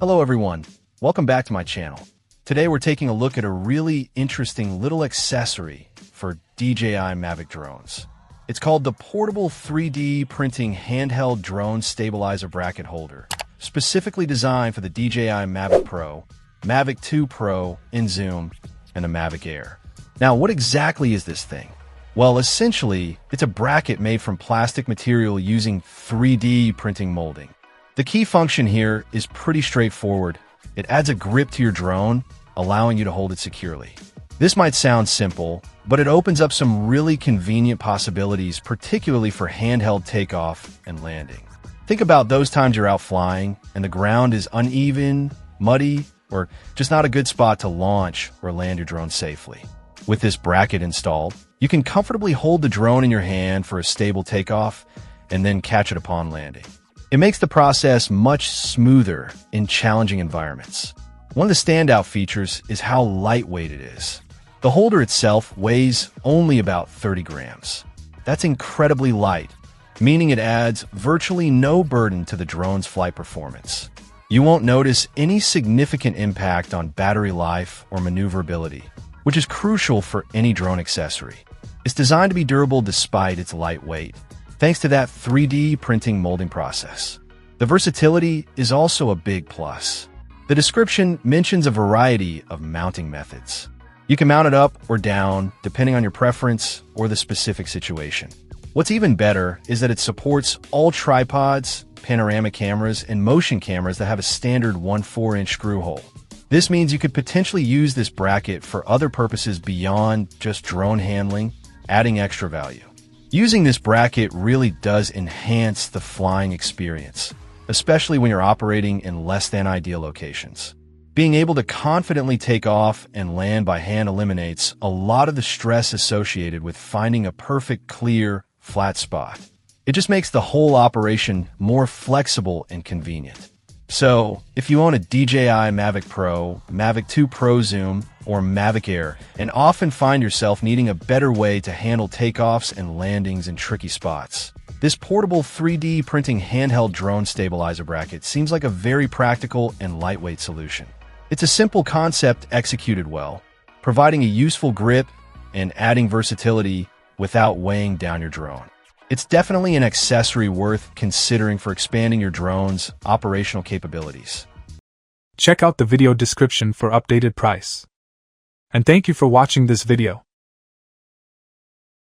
Hello everyone, welcome back to my channel. Today we're taking a look at a really interesting little accessory for DJI Mavic drones. It's called the Portable 3D Printing Handheld Drone Stabilizer Bracket Holder, specifically designed for the DJI Mavic Pro, Mavic 2 Pro in zoom, and the Mavic Air. Now, what exactly is this thing? Well, essentially, it's a bracket made from plastic material using 3D printing molding. The key function here is pretty straightforward. It adds a grip to your drone, allowing you to hold it securely. This might sound simple, but it opens up some really convenient possibilities, particularly for handheld takeoff and landing. Think about those times you're out flying and the ground is uneven, muddy, or just not a good spot to launch or land your drone safely. With this bracket installed, you can comfortably hold the drone in your hand for a stable takeoff and then catch it upon landing. It makes the process much smoother in challenging environments. One of the standout features is how lightweight it is. The holder itself weighs only about 30 grams. That's incredibly light, meaning it adds virtually no burden to the drone's flight performance. You won't notice any significant impact on battery life or maneuverability, which is crucial for any drone accessory. It's designed to be durable despite its light weight, thanks to that 3D printing molding process. The versatility is also a big plus. The description mentions a variety of mounting methods. You can mount it up or down, depending on your preference or the specific situation. What's even better is that it supports all tripods, panoramic cameras, and motion cameras that have a standard 1/4-inch screw hole. This means you could potentially use this bracket for other purposes beyond just drone handling, adding extra value. Using this bracket really does enhance the flying experience, especially when you're operating in less than ideal locations. Being able to confidently take off and land by hand eliminates a lot of the stress associated with finding a perfect, clear, flat spot. It just makes the whole operation more flexible and convenient. So, if you own a DJI Mavic Pro, Mavic 2 Pro Zoom, or Mavic Air, and often find yourself needing a better way to handle takeoffs and landings in tricky spots, this portable 3D printing handheld drone stabilizer bracket seems like a very practical and lightweight solution. It's a simple concept executed well, providing a useful grip and adding versatility without weighing down your drone. It's definitely an accessory worth considering for expanding your drone's operational capabilities. Check out the video description for updated price. And thank you for watching this video.